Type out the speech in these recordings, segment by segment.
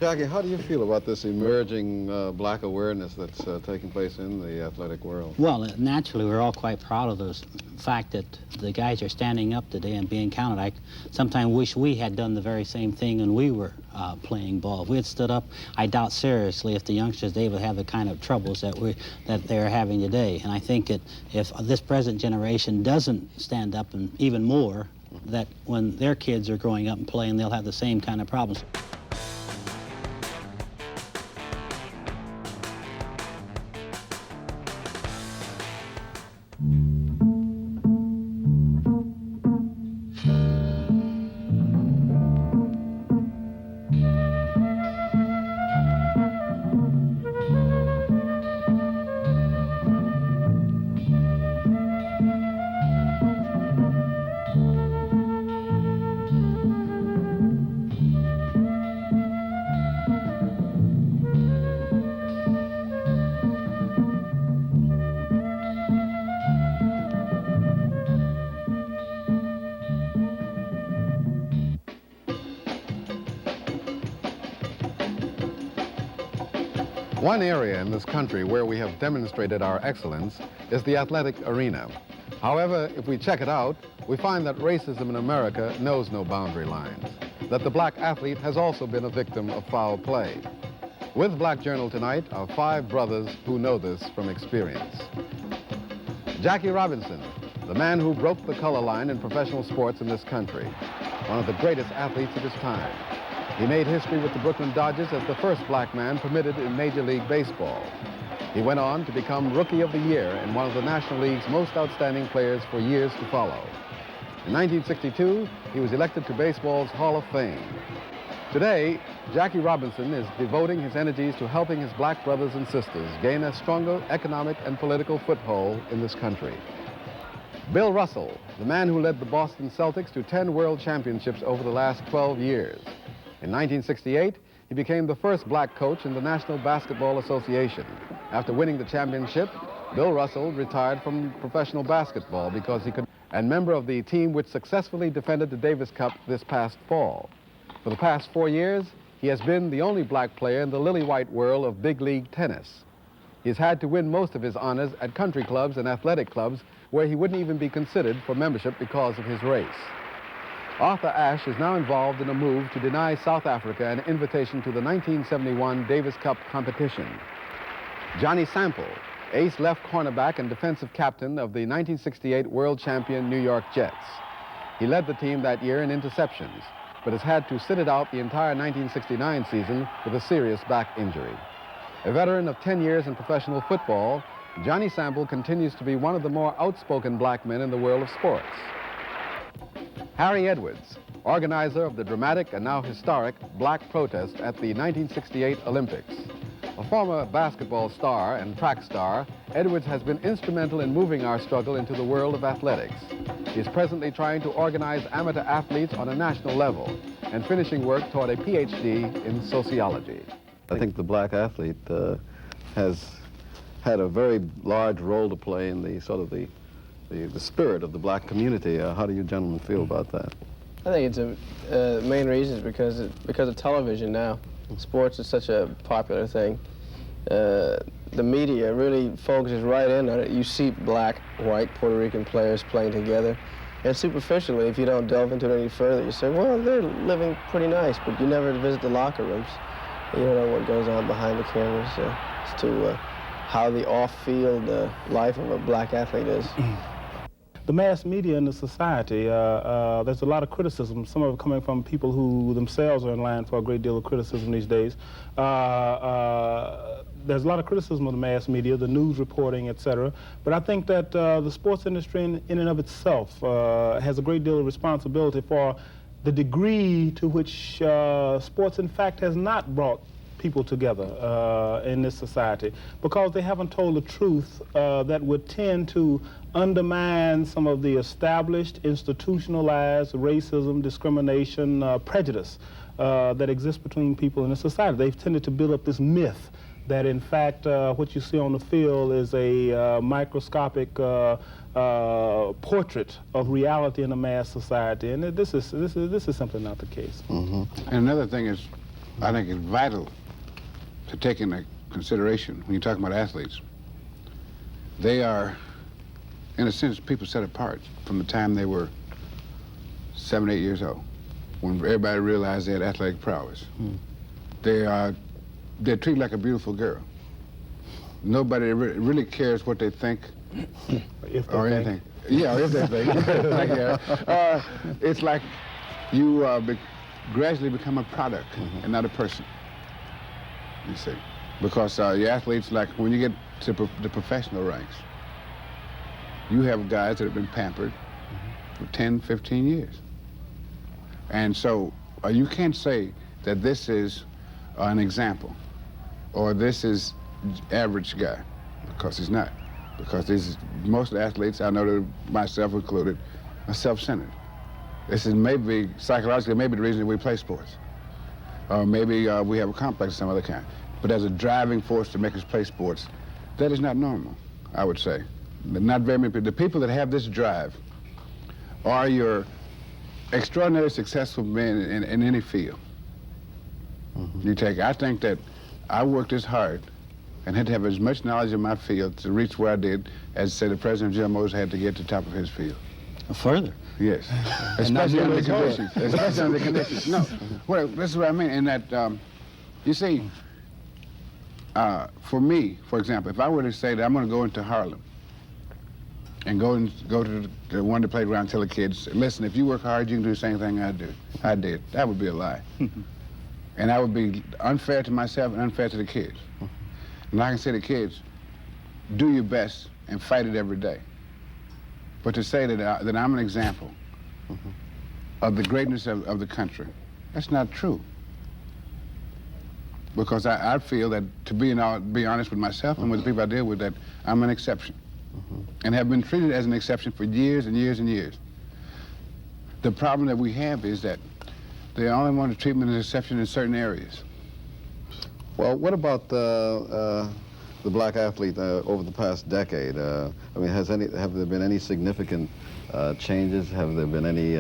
Jackie, how do you feel about this emerging black awareness that's taking place in the athletic world? Well, naturally, we're all quite proud of the fact that the guys are standing up today and being counted. I sometimes wish we had done the very same thing when we were playing ball. If we had stood up, I doubt seriously if the youngsters, they would have the kind of troubles that they're having today. And I think that if this present generation doesn't stand up, and even more, that when their kids are growing up and playing, they'll have the same kind of problems. One area in this country where we have demonstrated our excellence is the athletic arena. However, if we check it out, we find that racism in America knows no boundary lines, that the black athlete has also been a victim of foul play. With Black Journal tonight are 5 brothers who know this from experience. Jackie Robinson, the man who broke the color line in professional sports in this country, one of the greatest athletes of his time. He made history with the Brooklyn Dodgers as the first black man permitted in Major League Baseball. He went on to become Rookie of the Year and one of the National League's most outstanding players for years to follow. In 1962, he was elected to baseball's Hall of Fame. Today, Jackie Robinson is devoting his energies to helping his black brothers and sisters gain a stronger economic and political foothold in this country. Bill Russell, the man who led the Boston Celtics to 10 world championships over the last 12 years. In 1968, he became the first black coach in the National Basketball Association. After winning the championship, Bill Russell retired from professional basketball because he could, and member of the team which successfully defended the Davis Cup this past fall. For the past 4 years, he has been the only black player in the lily-white world of big league tennis. He's had to win most of his honors at country clubs and athletic clubs where he wouldn't even be considered for membership because of his race. Arthur Ashe is now involved in a move to deny South Africa an invitation to the 1971 Davis Cup competition. Johnny Sample, ace left cornerback and defensive captain of the 1968 world champion New York Jets. He led the team that year in interceptions, but has had to sit it out the entire 1969 season with a serious back injury. A veteran of 10 years in professional football, Johnny Sample continues to be one of the more outspoken black men in the world of sports. Harry Edwards, organizer of the dramatic and now historic black protest at the 1968 Olympics. A former basketball star and track star, Edwards has been instrumental in moving our struggle into the world of athletics. He is presently trying to organize amateur athletes on a national level and finishing work toward a PhD in sociology. I think the black athlete has had a very large role to play in the sort of the spirit of the black community. How do you gentlemen feel about that? I think it's the main reason is because of television now. Sports is such a popular thing. The media really focuses right in on it. You see black, white, Puerto Rican players playing together. And superficially, if you don't delve into it any further, you say, well, they're living pretty nice, but you never visit the locker rooms. You don't know what goes on behind the cameras as to how the off-field life of a black athlete is. The mass media in the society, there's a lot of criticism, some of it coming from people who themselves are in line for a great deal of criticism these days. There's a lot of criticism of the mass media, the news reporting, etc. But I think that the sports industry in and of itself has a great deal of responsibility for the degree to which sports, in fact, has not brought people together in this society, because they haven't told the truth that would tend to undermine some of the established, institutionalized racism, discrimination, prejudice that exists between people in a society. They've tended to build up this myth that, in fact, what you see on the field is a microscopic portrait of reality in a mass society, and this is simply not the case. Mm-hmm. And another thing is, I think it's vital to take into consideration when you're talking about athletes. They are, in a sense, people set apart from the time they were 7, 8 years old, when everybody realized they had athletic prowess. They're treated like a beautiful girl. Nobody really cares what they think or anything. Yeah, if they think. It's like you gradually become a product and not a person, you see. Because your athletes, like when you get to the professional ranks, you have guys that have been pampered for 10, 15 years. And so you can't say that this is an example or this is average guy, because he's not. Because most of the athletes, I know that myself included, are self-centered. This is maybe, psychologically, maybe the reason that we play sports. Or maybe we have a complex of some other kind. But as a driving force to make us play sports, that is not normal, I would say. Not very many people. The people that have this drive are your extraordinarily successful men in any field. I think that I worked as hard and had to have as much knowledge in my field to reach where I did as, say, the president of General Motors had to get to the top of his field. Further. Yes. Especially under the conditions. Especially under the conditions. No, well, this is what I mean, in that, you see, for me, for example, if I were to say that I'm going to go into Harlem and go to the one that played around and tell the kids, listen, if you work hard, you can do the same thing I did. That would be a lie. And that would be unfair to myself and unfair to the kids. And I can say to kids, do your best and fight it every day. But to say that I'm an example of the greatness of the country, that's not true. Because I feel that, to be honest with myself and with the people I deal with, that I'm an exception. And have been treated as an exception for years and years and years. The problem that we have is that they only want to treat me as an exception in certain areas. Well, what about the black athlete over the past decade? I mean, have there been any significant changes? Have there been any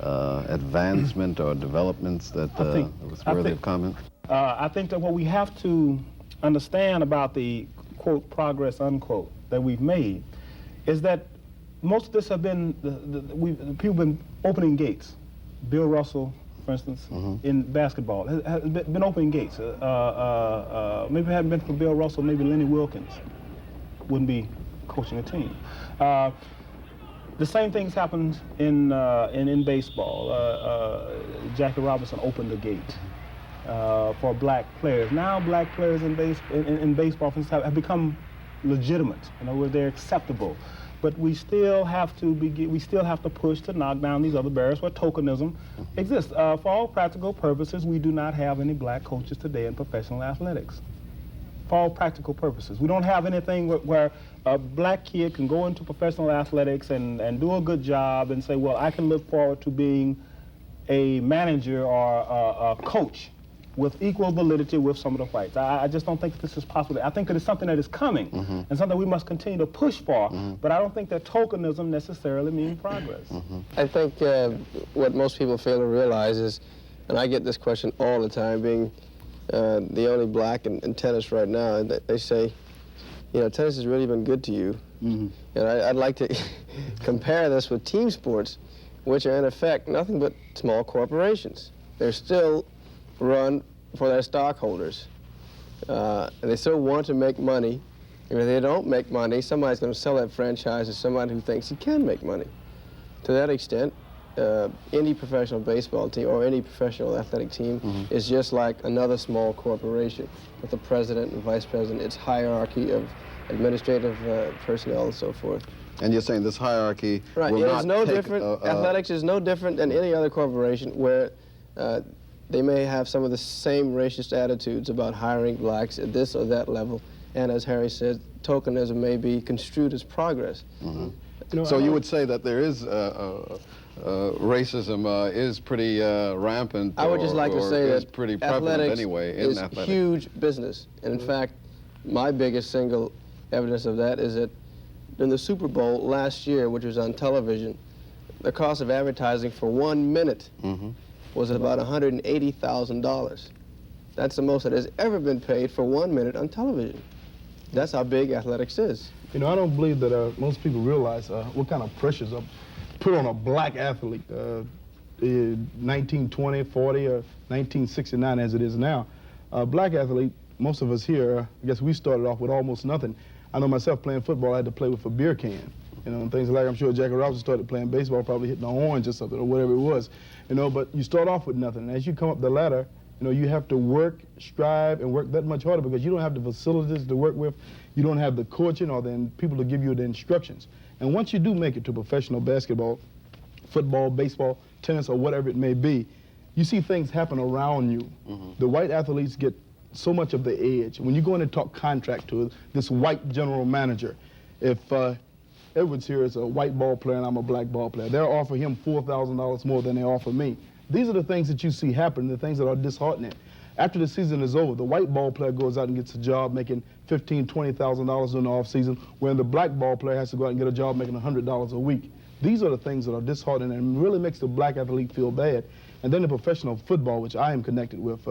advancement or developments that was worthy of comment? I think that what we have to understand about the, quote, progress, unquote, that we've made is that most of this have been, people have been opening gates. Bill Russell, for instance, in basketball, has been opening gates. Maybe if it hadn't been for Bill Russell, maybe Lenny Wilkins wouldn't be coaching a team. The same things happened in baseball. Jackie Robinson opened the gate for black players. Now black players in baseball, for instance, have become legitimate. In other words, they're acceptable. But we still have to push to knock down these other barriers where tokenism exists. For all practical purposes, we do not have any black coaches today in professional athletics. For all practical purposes. We don't have anything where a black kid can go into professional athletics and do a good job and say, well, I can look forward to being a manager or a coach with equal validity with some of the whites. I just don't think that this is possible. I think that it's something that is coming and something we must continue to push for, but I don't think that tokenism necessarily means progress. I think what most people fail to realize is, and I get this question all the time, being the only black in tennis right now, they say, you know, tennis has really been good to you. And I'd like to compare this with team sports, which are in effect nothing but small corporations. They're still run for their stockholders. And they still want to make money. And if they don't make money, somebody's going to sell that franchise to somebody who thinks he can make money. To that extent, any professional baseball team or any professional athletic team is just like another small corporation with the president and vice president, its hierarchy of administrative personnel and so forth. And you're saying this hierarchy right. will not no take, different. Athletics is no different than any other corporation where they may have some of the same racist attitudes about hiring blacks at this or that level. And as Harry said, tokenism may be construed as progress. So you would say that there is racism is pretty rampant. I would just like to say that pretty prevalent anyway in athletics is huge business. And in fact, my biggest single evidence of that is that in the Super Bowl last year, which was on television, the cost of advertising for 1 minute was about $180,000. That's the most that has ever been paid for 1 minute on television. That's how big athletics is. You know, I don't believe that most people realize what kind of pressures are put on a black athlete in 1920, 40, or 1969 as it is now. Black athlete, most of us here, I guess we started off with almost nothing. I know myself playing football, I had to play with a beer can. You know, and things like, I'm sure Jackie Robinson started playing baseball, probably hitting an orange or something, or whatever it was. You know, but you start off with nothing. And as you come up the ladder, you know, you have to work, strive, and work that much harder because you don't have the facilities to work with. You don't have the coaching or the people to give you the instructions. And once you do make it to professional basketball, football, baseball, tennis, or whatever it may be, you see things happen around you. The white athletes get so much of the edge. When you go in and talk contract to this white general manager, if Edwards here is a white ball player and I'm a black ball player, they'll offer him $4,000 more than they offer me. These are the things that you see happen, the things that are disheartening. After the season is over, the white ball player goes out and gets a job making $15,000, $20,000 in the off season, when the black ball player has to go out and get a job making $100 a week. These are the things that are disheartening and really makes the black athlete feel bad. And then in professional football, which I am connected with,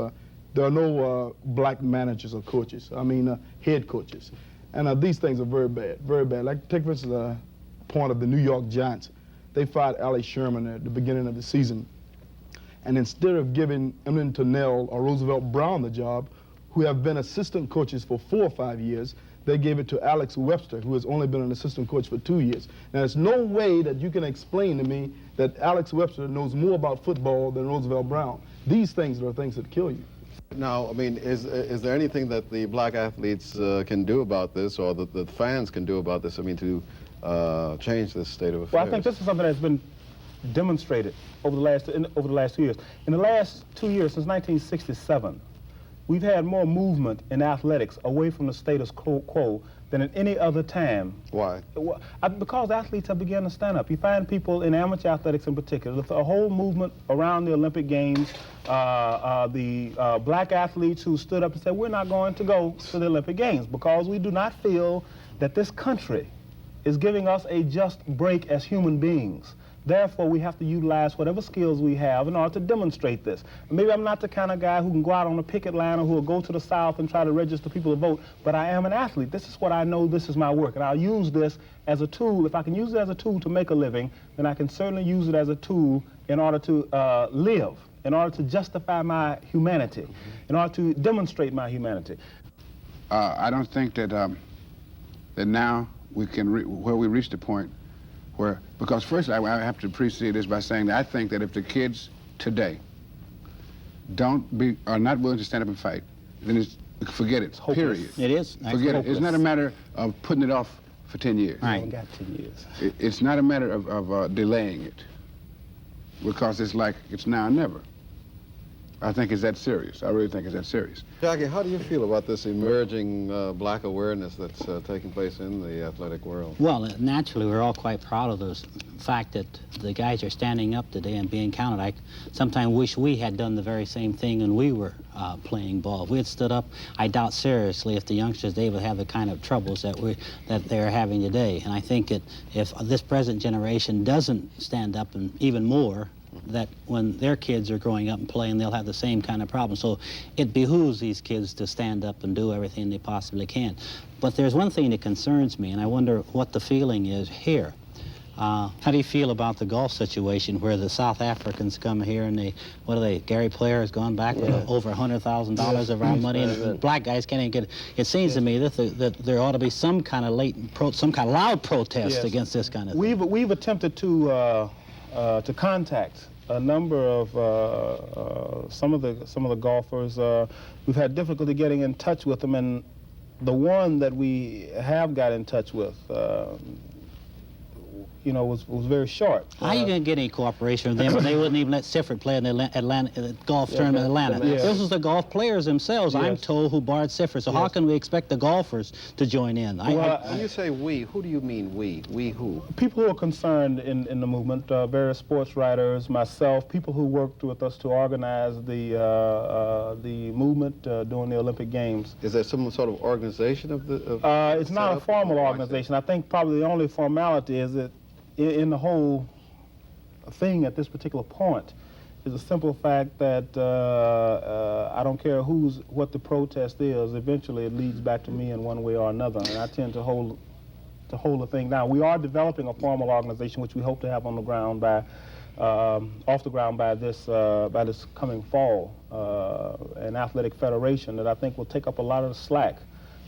there are no black managers or coaches. I mean, head coaches. And these things are very bad, very bad. Like, take for instance the point of the New York Giants. They fired Ally Sherman at the beginning of the season. And instead of giving Emlen Tunnell or Roosevelt Brown the job, who have been assistant coaches for 4 or 5 years, they gave it to Alex Webster, who has only been an assistant coach for 2 years. Now, there's no way that you can explain to me that Alex Webster knows more about football than Roosevelt Brown. These things are things that kill you. Now, I mean, is there anything that the black athletes can do about this, or that the fans can do about this, I mean, to change this state of affairs? Well, I think this is something that's been demonstrated over the last 2 years. In the last 2 years, since 1967, we've had more movement in athletics away from the status quo than at any other time. Why? Because athletes have begun to stand up. You find people in amateur athletics in particular, the whole movement around the Olympic Games, the black athletes who stood up and said, we're not going to go to the Olympic Games because we do not feel that this country is giving us a just break as human beings. Therefore, we have to utilize whatever skills we have in order to demonstrate this. Maybe I'm not the kind of guy who can go out on a picket line or who will go to the South and try to register people to vote, but I am an athlete. This is what I know, this is my work, and I'll use this as a tool. If I can use it as a tool to make a living, then I can certainly use it as a tool in order to live, in order to justify my humanity, in order to demonstrate my humanity. I don't think that, that now we can, where we reached the point where, because first I have to precede this by saying that I think that if the kids today are not willing to stand up and fight, then forget it, period. It is. Forget it. It's not a matter of putting it off for 10 years. Right. I haven't got 10 years. It's not a matter of delaying it, because it's like it's now or never. I think it's that serious. I really think it's that serious. Jackie, how do you feel about this emerging black awareness that's taking place in the athletic world? Well, naturally, we're all quite proud of the fact that the guys are standing up today and being counted. I sometimes wish we had done the very same thing when we were playing ball. If we had stood up, I doubt seriously if the youngsters today would have the kind of troubles that they're having today. And I think that if this present generation doesn't stand up, and even more, that when their kids are growing up and playing, they'll have the same kind of problem. So it behooves these kids to stand up and do everything they possibly can. But there's one thing that concerns me, and I wonder what the feeling is here. How do you feel about the golf situation where the South Africans come here and Gary Player has gone back with over $100,000 of our money, and black guys can't even get it. It seems to me that there ought to be some kind of some kind of loud protest against this kind of thing. We've attempted to contact a number of some of the golfers. We've had difficulty getting in touch with them, and the one that we have got in touch with, was very short. How are you going to get any cooperation with them when they wouldn't even let Sifford play in the golf tournament in Atlanta? This was the golf players themselves, I'm told, who barred Sifford. So how can we expect the golfers to join in? When you say we, who do you mean we? We who? People who are concerned in the movement, various sports writers, myself, people who worked with us to organize the movement during the Olympic Games. Is there some sort of organization of the? It's not a formal organization. I think probably the only formality is that in the whole thing at this particular point is a simple fact that I don't care what the protest is, eventually it leads back to me in one way or another, and I tend to hold the thing down. We are developing a formal organization which we hope to have on the ground by off the ground by this coming fall, an athletic federation that I think will take up a lot of the slack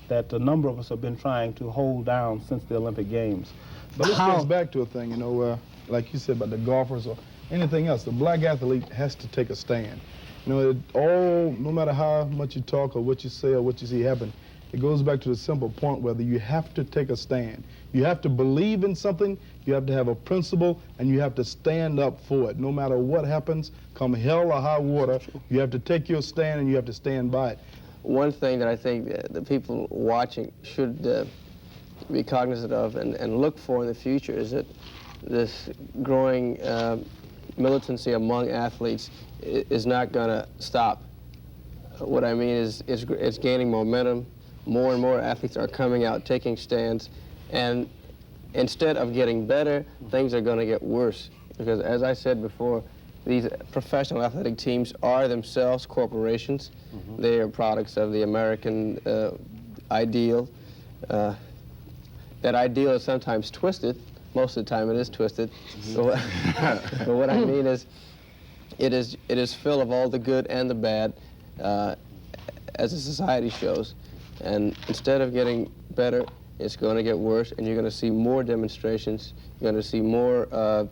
that a number of us have been trying to hold down since the Olympic Games. But this goes back to a thing, you know, like you said about the golfers or anything else. The black athlete has to take a stand. You know, no matter how much you talk or what you say or what you see happen, it goes back to the simple point whether you have to take a stand. You have to believe in something, you have to have a principle, and you have to stand up for it. No matter what happens, come hell or high water, you have to take your stand and you have to stand by it. One thing that I think the people watching should be cognizant of and look for in the future is that this growing militancy among athletes is not going to stop. What I mean is it's gaining momentum. More and more athletes are coming out, taking stands, and instead of getting better, things are going to get worse. Because as I said before, these professional athletic teams are themselves corporations. Mm-hmm. They are products of the American ideal. That ideal is sometimes twisted. Most of the time it is twisted. Mm-hmm. But what I mean is, it is full of all the good and the bad, as the society shows. And instead of getting better, it's going to get worse, and you're going to see more demonstrations. You're going to see more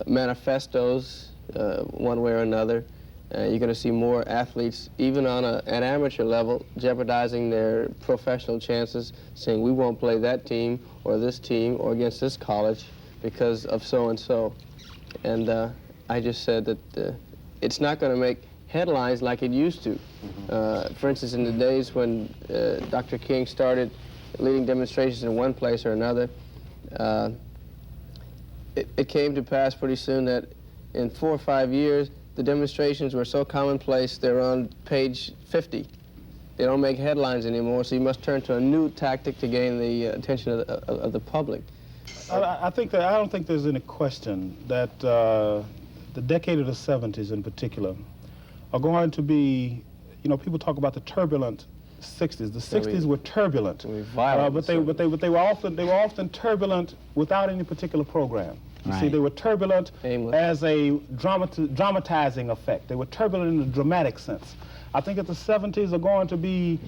manifestos, one way or another. You're going to see more athletes, even on an amateur level, jeopardizing their professional chances, saying we won't play that team or against this college because of so-and-so. And I just said that it's not going to make headlines like it used to. For instance, in the days when Dr. King started leading demonstrations in one place or another, it came to pass pretty soon that in 4 or 5 years, the demonstrations were so commonplace, they're on page 50. They don't make headlines anymore, so you must turn to a new tactic to gain the attention of the public. I don't think there's any question that the decade of the 70s in particular are going to be, you know, people talk about the turbulent 60s. The 60s were turbulent, but they were often turbulent without any particular program. You see, they were turbulent as a dramatizing effect. They were turbulent in a dramatic sense. I think that the 70s are going to be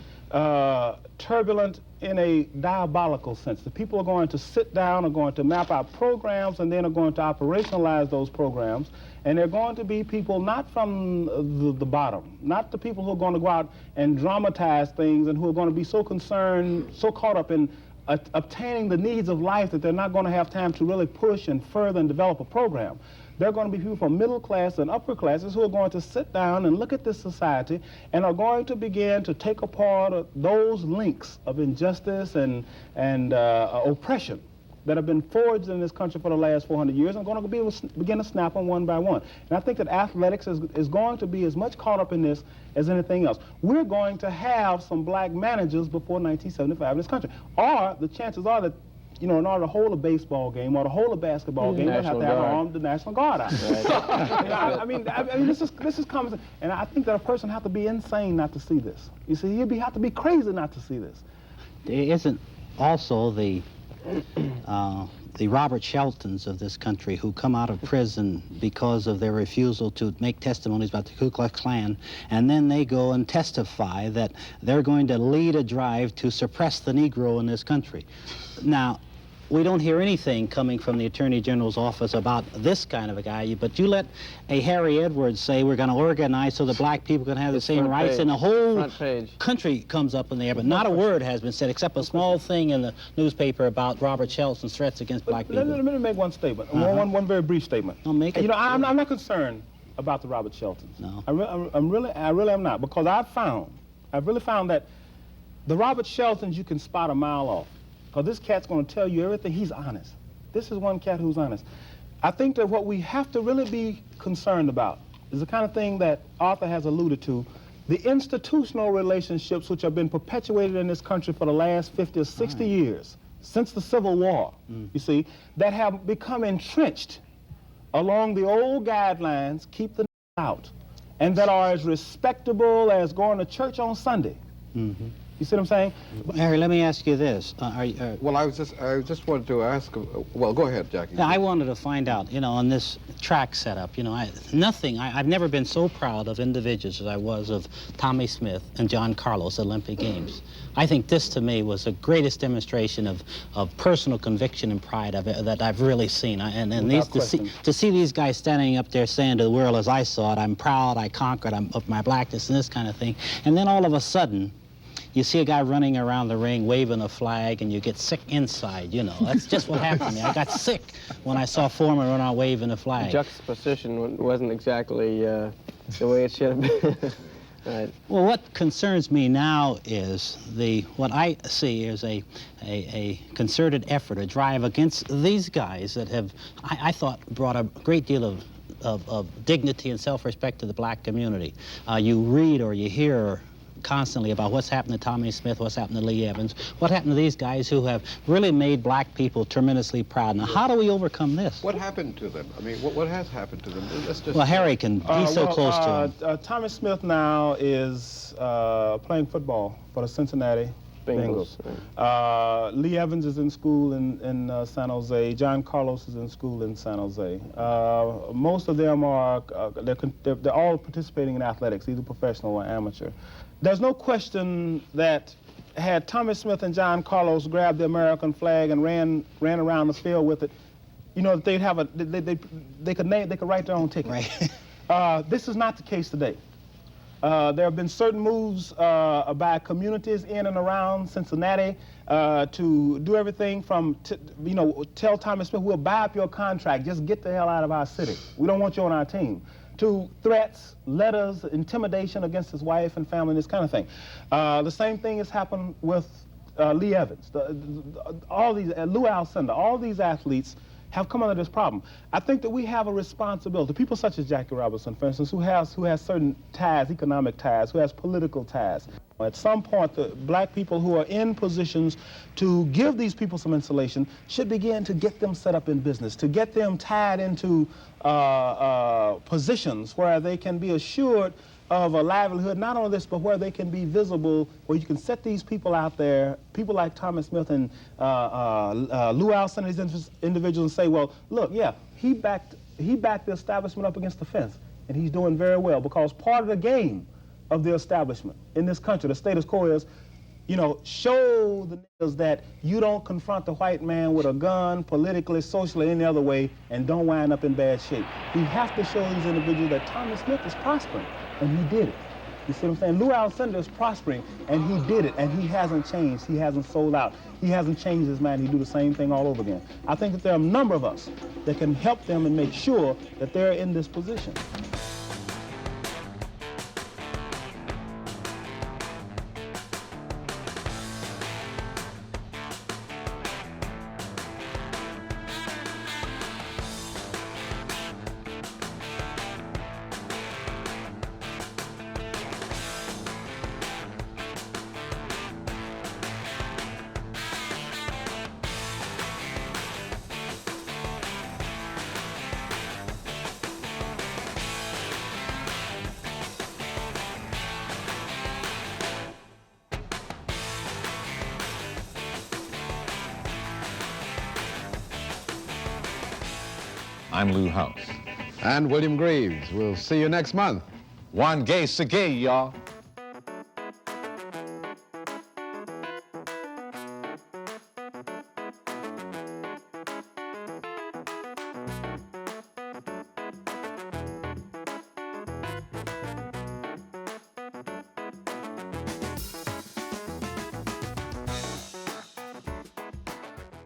turbulent in a diabolical sense. The people are going to sit down, are going to map out programs, and then are going to operationalize those programs. And they're going to be people not from the bottom, not the people who are going to go out and dramatize things and who are going to be so concerned, so caught up in obtaining the needs of life that they're not going to have time to really push and further and develop a program. They're going to be people from middle class and upper classes who are going to sit down and look at this society and are going to begin to take apart those links of injustice and oppression that have been forged in this country for the last 400 years, and going to begin to snap them one by one. And I think that athletics is going to be as much caught up in this as anything else. We're going to have some black managers before 1975 in this country. Or the chances are that, you know, in order to hold a baseball game or to hold a basketball game, we'll have to have the National Guard out. Right. I mean, this is common sense. And I think that a person has to be insane not to see this. You see, you'd have to be crazy not to see this. There isn't also the Robert Sheltons of this country who come out of prison because of their refusal to make testimonies about the Ku Klux Klan, and then they go and testify that they're going to lead a drive to suppress the Negro in this country. Now, we don't hear anything coming from the Attorney General's office about this kind of a guy, but you let a Harry Edwards say we're going to organize so the black people can have the same rights, and the whole country comes up in the air, but not a word has been said except a small thing in the newspaper about Robert Shelton's threats against black people. Let me make one statement, one very brief statement. I'll make it. You know, I'm not concerned about the Robert Sheltons. No. I really am not, because I've really found that the Robert Sheltons you can spot a mile off. Because this cat's going to tell you everything. He's honest. This is one cat who's honest. I think that what we have to really be concerned about is the kind of thing that Arthur has alluded to, the institutional relationships which have been perpetuated in this country for the last 50 or 60 years, since the Civil War, you see, that have become entrenched along the old guidelines, keep the out and that are as respectable as going to church on Sunday. Mm-hmm. You see what I'm saying? Harry, let me ask you this. Well, I just wanted to ask, well, go ahead, Jackie. Yeah, I wanted to find out, you know, on this track setup, you know, I've never been so proud of individuals as I was of Tommy Smith and John Carlos at Olympic Games. I think this, to me, was the greatest demonstration of personal conviction and pride that I've really seen. To see these guys standing up there saying to the world, as I saw it, I'm proud, I conquered, I'm of my blackness and this kind of thing. And then all of a sudden, you see a guy running around the ring waving a flag and you get sick inside, you know. That's just what happened to me. I got sick when I saw Foreman run out waving a flag. The juxtaposition wasn't exactly the way it should have been. Right. Well, what concerns me now is what I see is a concerted effort, a drive against these guys that have, I thought, brought a great deal of dignity and self-respect to the black community. You read or you hear constantly about what's happened to Tommy Smith, what's happened to Lee Evans, what happened to these guys who have really made black people tremendously proud. Now, how do we overcome this? What happened to them? I mean, what has happened to them? Let's just... Well, Harry can, he's so close to him. Tommy Smith now is playing football for the Cincinnati Bengals. Lee Evans is in school in San Jose. John Carlos is in school in San Jose. Most of them are, they're all participating in athletics, either professional or amateur. There's no question that had Tommy Smith and John Carlos grabbed the American flag and ran around the field with it, you know, they'd have they could write their own ticket. Right. This is not the case today. There have been certain moves by communities in and around Cincinnati to do everything from, you know, tell Tommy Smith, we'll buy up your contract, just get the hell out of our city. We don't want you on our team. To threats, letters, intimidation against his wife and family, this kind of thing. The same thing has happened with Lee Evans. All these, Lou Alcindor, all these athletes have come under this problem. I think that we have a responsibility. People such as Jackie Robinson, for instance, who has certain ties, economic ties, who has political ties. At some point, the black people who are in positions to give these people some insulation should begin to get them set up in business, to get them tied into positions where they can be assured of a livelihood, not only this, but where they can be visible, where you can set these people out there, people like Thomas Smith and Lou Alcindor, these individuals, and say, well, look, yeah, he backed the establishment up against the fence, and he's doing very well, because part of the game of the establishment in this country, the status quo is, you know, show the niggas that you don't confront the white man with a gun, politically, socially, any other way, and don't wind up in bad shape. We have to show these individuals that Thomas Smith is prospering, and he did it. You see what I'm saying? Lou Alcindor is prospering, and he did it, and he hasn't changed. He hasn't sold out. He hasn't changed his mind. He do the same thing all over again. I think that there are a number of us that can help them and make sure that they're in this position. I'm Lou House. And William Greaves. We'll see you next month. One gay, y'all.